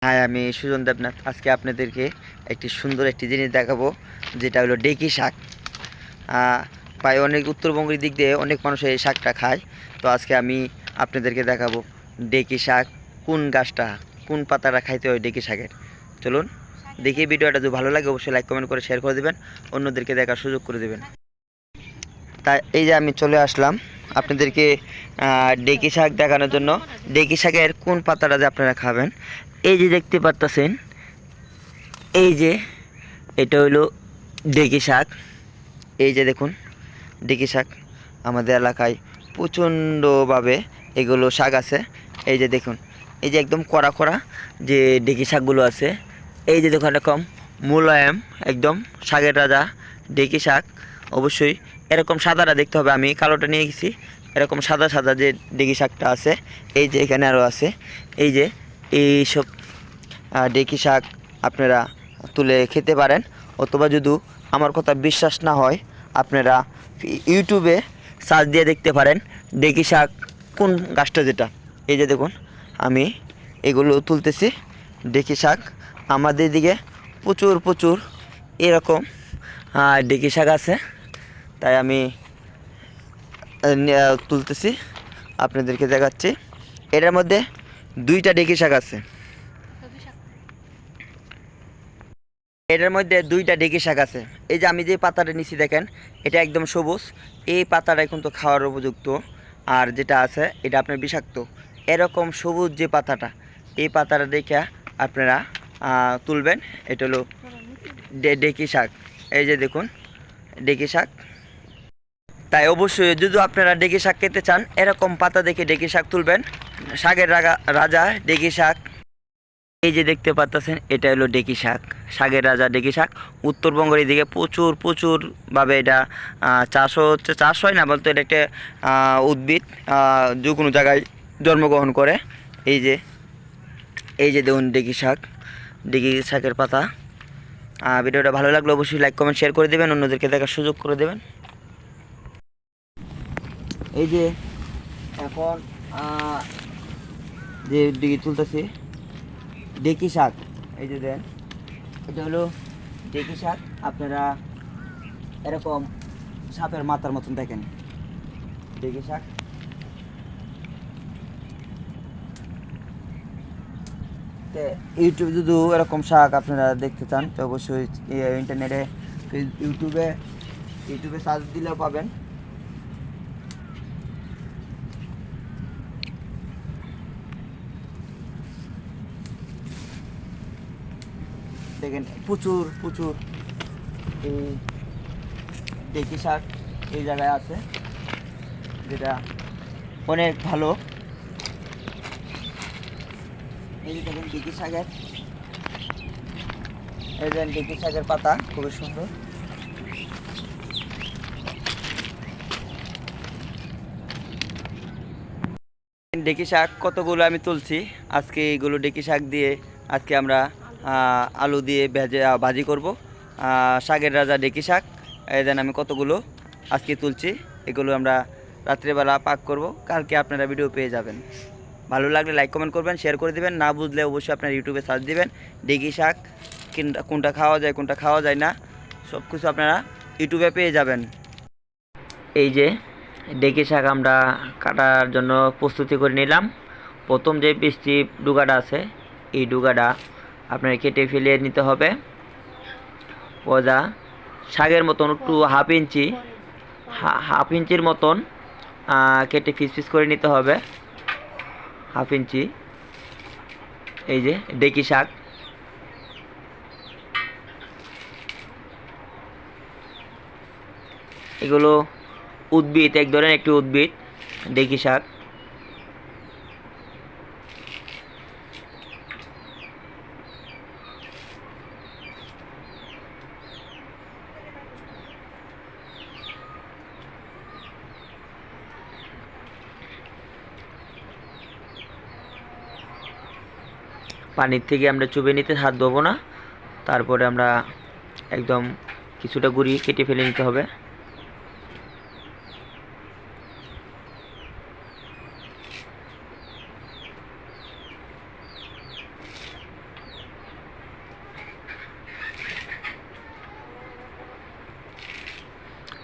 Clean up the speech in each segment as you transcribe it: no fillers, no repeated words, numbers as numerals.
হ্যাঁ, আমি সুজন দেবনাথ। আজকে আপনাদেরকে একটি সুন্দর একটি জিনিস দেখাবো, যেটা হলো ডেকি শাক। প্রায় অনেক উত্তরবঙ্গের দিক দিয়ে অনেক মানুষ এই শাকটা খায়। তো আজকে আমি আপনাদেরকে দেখাবো ডেকি শাক কোন গাছটা, কোন পাতাটা খাইতে হয় ডেকি শাকের। চলুন দেখি। ভিডিওটা যদি ভালো লাগে অবশ্যই লাইক কমেন্ট করে শেয়ার করে দেবেন, অন্যদেরকে দেখার সুযোগ করে দেবেন। তাই এই যে আমি চলে আসলাম আপনাদেরকে ডেকি শাক দেখানোর জন্য। ডেকি শাকের কোন পাতাটা যে আপনারা খাবেন, এই যে দেখতে পারতেছেন, এই যে এটা হলো ডেকি শাক। এই যে দেখুন ডেকি শাক আমাদের এলাকায় প্রচণ্ডভাবে এগুলো শাক আছে। এই যে দেখুন, এই যে একদম কড়া কড়া যে ডেকি শাকগুলো আছে, এই যে দেখুন এরকম মোলায়েম, একদম শাকের রাজা ডেকি শাক। অবশ্যই এরকম সাদাটা দেখতে হবে, আমি কালোটা নিয়ে গেছি। এরকম সাদা সাদা যে ডেকি শাকটা আছে, এই যে এখানে আরও আছে। এই যে এইসব ডেকি শাক আপনারা তুলে খেতে পারেন, অথবা যদি আমার কথা বিশ্বাস না হয় আপনারা ইউটিউবে সার্চ দিয়ে দেখতে পারেন ডেকি শাক কোন গাছটা যেটা। এই যে দেখুন আমি এগুলো তুলতেছি ডেকি শাক। আমাদের দিকে প্রচুর প্রচুর এরকম ডেকি শাক আছে, তাই আমি তুলতেছি আপনাদেরকে দেখাচ্ছি। এটার মধ্যে দুইটা ডেকি শাক আছে, এটার মধ্যে দুইটা ডেকি শাক আছে। এই যে আমি যে পাতাটা নিচে দেখেন, এটা একদম সবুজ, এই পাতাটা কিন্তু খাওয়ার উপযুক্ত। আর যেটা আছে এটা আপনার বিষাক্ত। এরকম সবুজ যে পাতাটা, এই পাতাটা দেখে আপনারা তুলবেন। এটা হলো ডেকি শাক। এই যে দেখুন ডেকি শাক। তাই অবশ্যই যদি আপনারা ডেকি শাক খেতে চান, এরকম পাতা দেখে ডেকি শাক তুলবেন। শাকের রাজা ডেকি শাক। এই যে দেখতে পাচ্ছেন, এটা হলো ডেকি শাক, শাকের রাজা ডেকি শাক। উত্তরবঙ্গের দিকে প্রচুর প্রচুরভাবে এটা চাষ হয় না বলতে, এটা একটা উদ্ভিদ যে কোনো জায়গায় জন্মগ্রহণ করে। এই যে দেখুন ডেকি শাক, ডেকি শাকের পাতা। ভিডিওটা ভালো লাগলে অবশ্যই লাইক কমেন্ট শেয়ার করে দেবেন, অন্যদেরকে দেখার সুযোগ করে দেবেন। এই যে এখন যে ডেকি তুলতেছি ডেকি শাক, এই যে দেন, এটা হলো ডেকি শাক। আপনারা এরকম সাপের মাথার মতন দেখেন ডেকি শাক। তো ইউটিউবে যদি এরকম শাক আপনারা দেখতে চান, তো অবশ্যই ইন্টারনেটে ইউটিউবে সার্চ দিলেও পাবেন। দেখেন প্রচুর প্রচুর এই ডেকি শাক এই জায়গায় আছে, যেটা অনেক ভালো। এই যে দেখেন ডেকি শাকের, এই যে ডেকি শাকের পাতা খুবই সুন্দর। ডেকি শাক কতগুলো আমি তুলছি আজকে। এইগুলো ডেকি শাক দিয়ে আজকে আমরা আলু দিয়ে ভাজি করব। শাকের রাজা ডেকি শাক, এই দেন আমি কতগুলো আজকে তুলছি। এগুলো আমরা রাত্রেবেলা পাক করব, কালকে আপনারা ভিডিও পেয়ে যাবেন। ভালো লাগলে লাইক কমেন্ট করবেন, শেয়ার করে দেবেন। না বুঝলে অবশ্যই আপনারা ইউটিউবে সার্চ দিবেন ডেকি শাক, কোনটা খাওয়া যায় কোনটা খাওয়া যায় না, সব কিছু আপনারা ইউটিউবে পেয়ে যাবেন। এই যে ডেকি শাক আমরা কাটার জন্য প্রস্তুতি করে নিলাম। প্রথম যে পিসটি ডুগাটা আছে, এই ডুগাটা আপনার কেটে ফেলে নিতে হবে। পজা শাকের মতন একটু হাফ ইঞ্চির মতন কেটে পিস পিস করে নিতে হবে, হাফ ইঞ্চি। এই যে ডেকি শাক, এগুলো উদ্ভিদ, এক ধরনের একটি উদ্ভিদ ডেকি শাক। পানির থেকে আমরা চুবে নিতে হাত দেবো না, তারপরে আমরা একদম কিছুটা গুঁড়ি কেটে ফেলে নিতে হবে।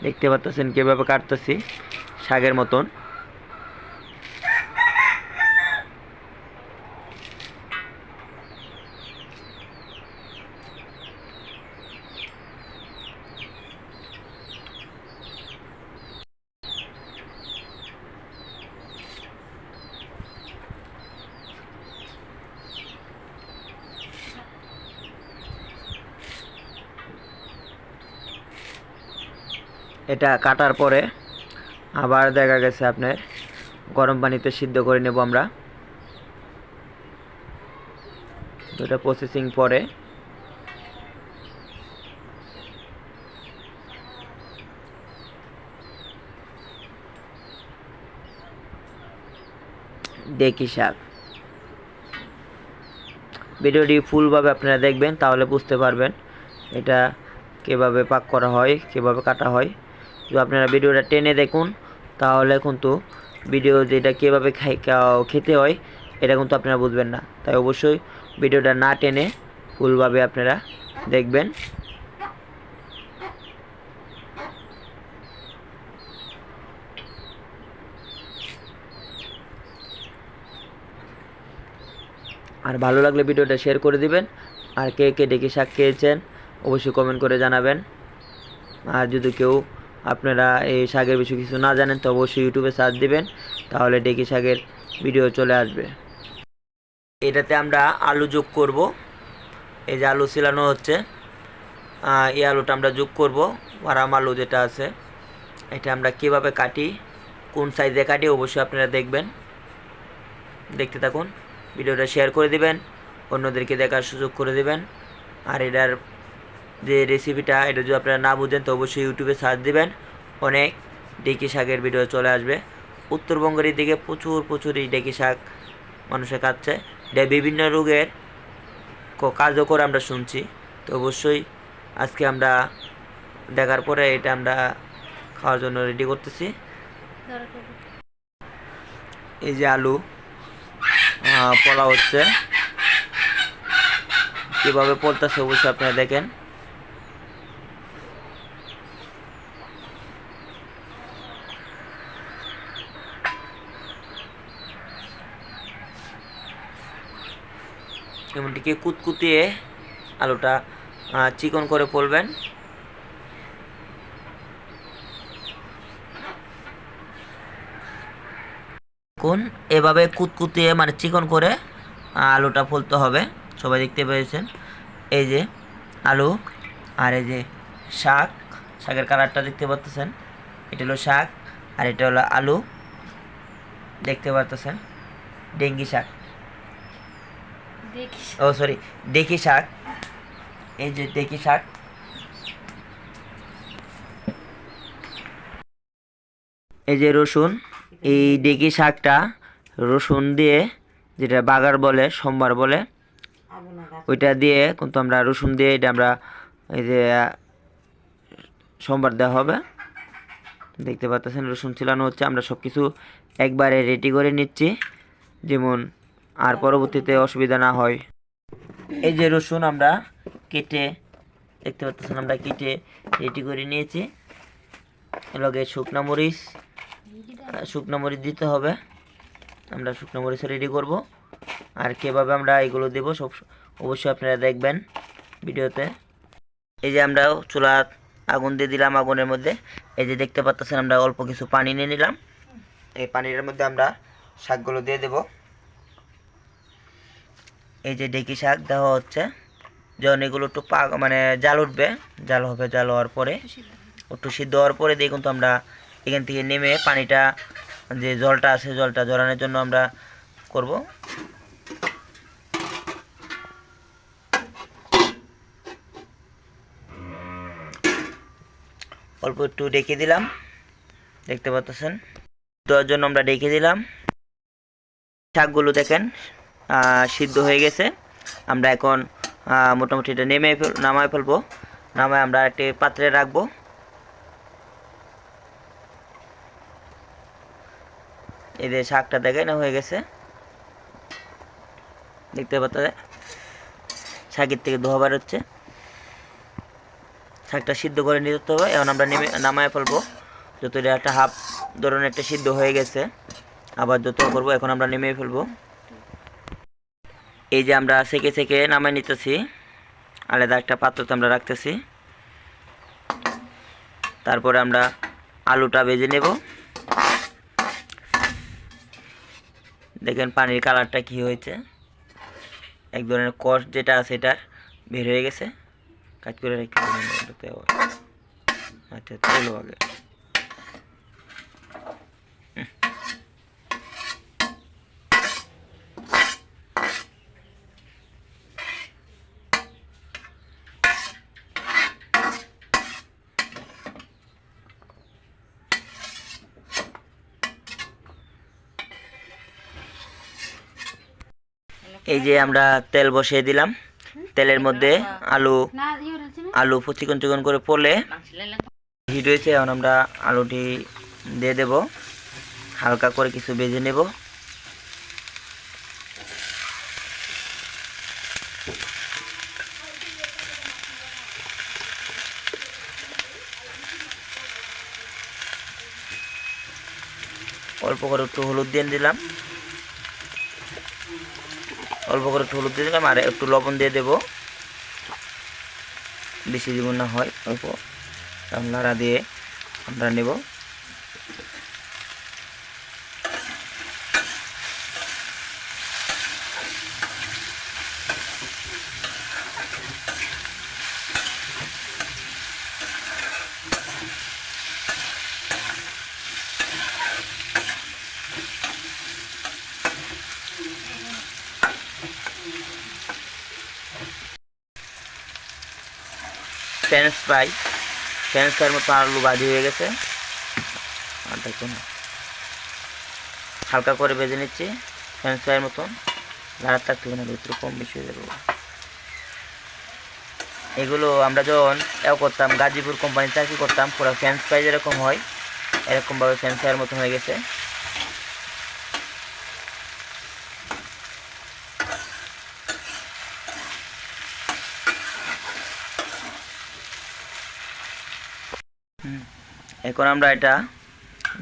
দেখতে পাচ্ছেন কীভাবে কাটতেছি শাকের মতন। এটা কাটার পরে আবার দেখা গেছে আপনার গরম পানিতে সিদ্ধ করে নেব আমরা। এটা প্রসেসিং পরে ডেকি শাক। ভিডিওটি ফুলভাবে আপনারা দেখবেন, তাহলে বুঝতে পারবেন এটা কিভাবে পাক করা হয়, কিভাবে কাটা হয়। যদি আপনারা ভিডিওটা টেনে দেখুন তাহলে কিন্তু ভিডিও যেটা কীভাবে খেতে হয় এটা কিন্তু আপনারা বুঝবেন না। তাই অবশ্যই ভিডিওটা না টেনে ফুলভাবে আপনারা দেখবেন। আর ভালো লাগলে ভিডিওটা শেয়ার করে দিবেন। আর কে কে ডেকি শাক খেয়েছেন অবশ্যই কমেন্ট করে জানাবেন। আর যদি কেউ আপনারা এই শাকের বিষয়ে কিছু না জানেন তো অবশ্যই ইউটিউবে সার্চ দিবেন, তাহলে ডেকি শাকের ভিডিও চলে আসবে। এটাতে আমরা আলু যোগ করব। এই যে আলু ছিলানো হচ্ছে, এই আলুটা আমরা যোগ করব। ফার্ম আলু যেটা আছে এটা আমরা কিভাবে কাটি, কোন সাইজে কাটি অবশ্যই আপনারা দেখবেন। দেখতে থাকুন, ভিডিওটা শেয়ার করে দিবেন, অন্যদেরকে দেখার সুযোগ করে দিবেন। আর এটার যে রেসিপিটা এটা যদি আপনারা না বুঝেন তো অবশ্যই ইউটিউবে সার্চ দিবেন, অনেক ডেকি শাকের ভিডিও চলে আসবে। উত্তরবঙ্গের দিকে প্রচুর এই ডেকি শাক মানুষে খাচ্ছে। এটা বিভিন্ন রোগের কার্যকর আমরা শুনছি। তো অবশ্যই আজকে আমরা দেখার পরে এটা আমরা খাওয়ার জন্য রেডি করতেছি। এই যে আলু পোলা হচ্ছে, কীভাবে পড়তেছে অবশ্যই আপনারা দেখেন। এমনটিকে কুতকুতিয়ে আলুটা চিকন করে পড়বেন। কোন এভাবে কুতকুতিয়ে মানে চিকন করে আলুটা ফলতে হবে। সবাই দেখতে পেয়েছেন এই যে আলু, আর এই যে শাক, শাকের কালারটা দেখতে পাচ্ছেন। এটা হলো শাক আর এটা হলো আলু, দেখতে পাচ্ছেন। ডেঙ্গি শাক, ও সরি ডেকি শাক। এই যে ডেকি শাক, এই যে রসুন। এই ডেকি শাকটা রসুন দিয়ে, যেটা বাগার বলে, সোমবার বলে, ওইটা দিয়ে কিন্তু আমরা রসুন দিয়ে এটা আমরা এই যে সোমবার দেওয়া হবে। দেখতে পাচ্ছেন রসুন ছিলানো হচ্ছে। আমরা সব কিছু একবারে রেডি করে নিচ্ছি যেমন আর পরবর্তীতে অসুবিধা না হয়। এই যে রসুন আমরা কেটে, দেখতে পাচ্ছেন আমরা কেটে রেডি করে নিয়েছি। এলাকে শুকনো মরিচ দিতে হবে। আমরা শুকনো মরিচ রেডি করব। আর কীভাবে আমরা এগুলো দেবো সব অবশ্যই আপনারা দেখবেন ভিডিওতে। এই যে আমরা চুলা আগুন দিয়ে দিলাম, আগুনের মধ্যে এই যে দেখতে পাচ্ছেন আমরা অল্প কিছু পানি নিয়ে নিলাম। এই পানির মধ্যে আমরা শাকগুলো দিয়ে দেব। এই যে ডেকি শাক দেওয়া হচ্ছে। যখন এগুলো একটু মানে জাল উঠবে, জাল হবে, জাল হওয়ার পরে একটু সিদ্ধ হওয়ার পরে দিয়ে কিন্তু আমরা এখান থেকে নেমে পানিটা, যে জলটা আছে জলটা ঝরানোর জন্য আমরা করব। অল্প একটু ডেকে দিলাম, দেখতে পাচ্ছেন দেওয়ার জন্য আমরা ডেকে দিলাম। শাকগুলো দেখেন সিদ্ধ হয়ে গেছে। আমরা এখন মোটামুটি এটা নামায় ফেলবো। নামায় আমরা একটি পাত্রে রাখবো। এই যে শাকটা দেখেন হয়ে গেছে, দেখতে পাচ্ছেন শাকের থেকে ধোয়া বের হচ্ছে। শাকটা সিদ্ধ করে নিতে হবে। এখন আমরা নামায় ফেলবো। যত এটা একটা হাফ ধরনের একটা সিদ্ধ হয়ে গেছে, আবার যত করবো। এখন আমরা নেমে ফেলবো। এই যে আমরা সেকে সেকে নামাই নিতেছি, আলাদা একটা পাত্রতে আমরা রাখতেছি। তারপরে আমরা আলুটা ভেজে নেব। দেখেন পানির কালারটা কি হয়েছে, এক ধরনের কষ যেটা আছে এটা বের হয়ে গেছে। কাজ করে রেখে আচ্ছা চলো আগে। এই যে আমরা তেল বসিয়ে দিলাম। তেলের মধ্যে আলু চিকন চিকন করে পড়লে হিট হয়েছে। এখন আমরা আলুটি দিয়ে দেব, হালকা করে কিছু ভেজে নেব। অল্প করে একটু হলুদ দিয়ে দিলাম, আর একটু লবণ দিয়ে দেব, বেশি দিব না, হয় অল্প। নাড়া দিয়ে আমরা নেব। ফ্রেঞ্চ ফ্রাইয়ের মতো আলু ভাজি হয়ে গেছে। আর দেখুন হালকা করে ভেজে নিচ্ছি ফ্রেঞ্চ ফ্রাইয়ের মতন। লাড়ার থাকতে হবে না, ভিতরে কম বেশি হয়ে যাবে। এগুলো আমরা যখন করতাম, গাজীপুর কোম্পানি চাকরি করতাম, পুরো ফ্রেঞ্চ ফ্রাই যেরকম হয় এরকমভাবে ফ্রেঞ্চ ফ্রাইয়ের মতন হয়ে গেছে। এখন আমরা এটা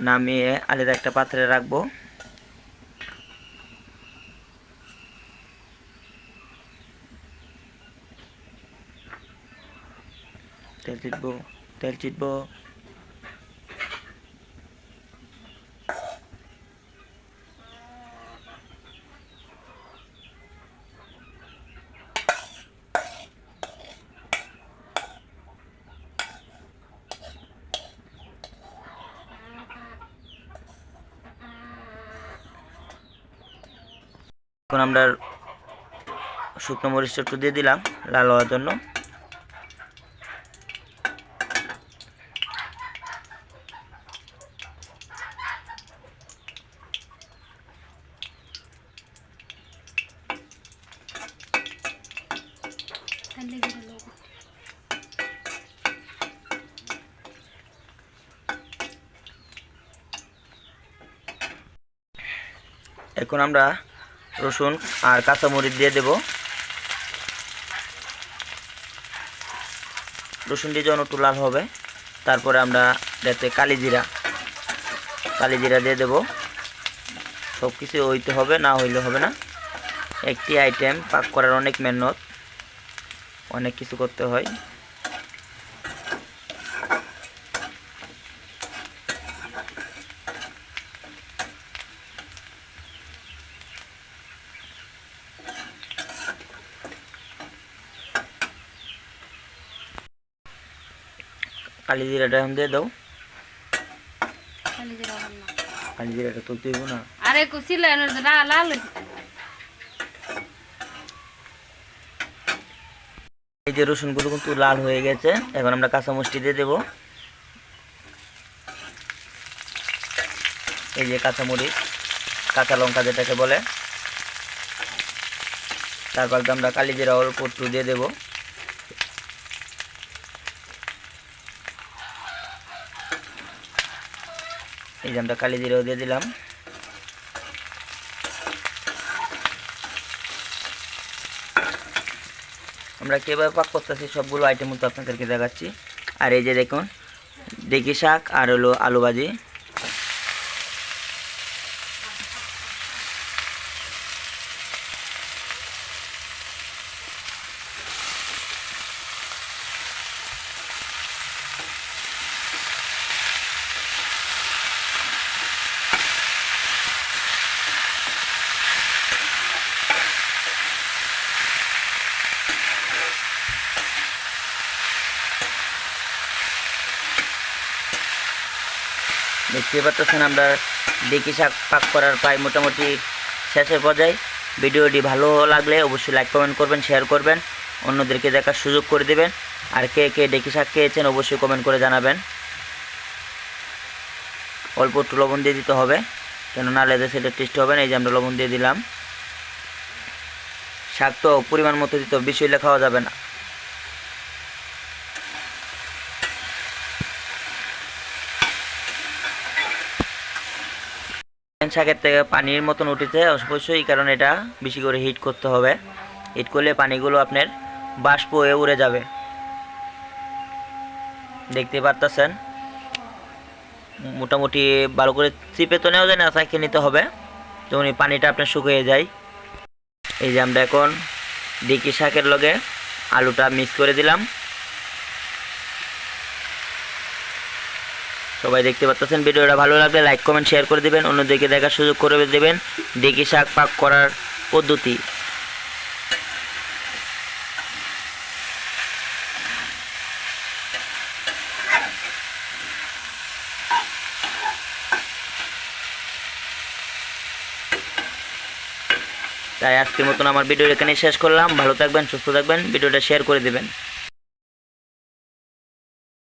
নামিয়ে আলাদা একটা পাত্রে রাখবো। তেল চিটবো। এখন আমরা শুকনো মরিচটা একটু দিয়ে দিলাম লাল হওয়ার জন্য। এখন আমরা রসুন আর কাঁচামরিচ দিয়ে দেব। রসুন দিয়ে যখন একটু লাল হবে, তারপরে আমরা যাতে কালি জিরা দিয়ে দেব। সব কিছু হইতে হবে, না হইলে হবে না। একটি আইটেম পাক করার অনেক মেহনত, অনেক কিছু করতে হয়। কালি জিরাটা এখন দিয়ে দাও। কালি জিরাটা তুলতে হইব না। আরে কুচিলে লাল এই যে রসুনগুলো কিন্তু লাল হয়ে গেছে। এখন আমরা কাঁচামরিচটি দিয়ে দেব। এই যে কাঁচামরিচ, কাঁচা লঙ্কা যেটাকে বলে। তারপর আমরা কালি জিরা অল্প একটু দিয়ে দেব। এই যে আমরা কালি জিরাও দিয়ে দিলাম। আমরা কিভাবে পাক করতেছি সবগুলো আইটেম তো আপনাদেরকে দেখাচ্ছি। আর এই যে দেখুন ডেকি শাক আর হলো আলু ভাজি। দেখতে পাচ্ছেন আমরা ডেকি শাক পাক করার প্রায় মোটামুটি শেষের পর্যায়ে। ভিডিওটি ভালো লাগলে অবশ্যই লাইক কমেন্ট করবেন, শেয়ার করবেন, অন্যদেরকে দেখার সুযোগ করে দেবেন। আর কে কে ডেকি শাক খেয়েছেন অবশ্যই কমেন্ট করে জানাবেন। অল্প একটু লবণ দিয়ে দিতে হবে, কেন না লেদে সেটা টেস্ট হবে না। এই যে আমরা লবণ দিয়ে দিলাম। শাক তো পরিমাণ মতো দিতে হবে, বেশি হলে খাওয়া যাবে না। শাকের থেকে পানির মতন উঠেছে অবশ্যই, কারণ এটা বেশি করে হিট করতে হবে। হিট করলে পানিগুলো আপনার বাষ্প হয়ে উড়ে যাবে। দেখতে পারতেছেন মোটামুটি ভালো করে চিপে তো নেওয়া যায় না, চাইকে নিতে হবে যখন এই পানিটা আপনার শুকিয়ে যায়। এই যে আমরা এখন ডেকি শাকের লগে আলুটা মিক্স করে দিলাম। সবাই দেখতে পাচ্ছেন। ভিডিওটা ভালো লাগলে লাইক কমেন্ট শেয়ার করে দিবেন, অন্যদেরকে দেখার সুযোগ করে দেবেন ডেকি শাক পাক করার পদ্ধতি। তাই আজকের মতন আমার ভিডিও এখানে শেষ করলাম। ভালো থাকবেন, সুস্থ থাকবেন, ভিডিওটা শেয়ার করে দেবেন।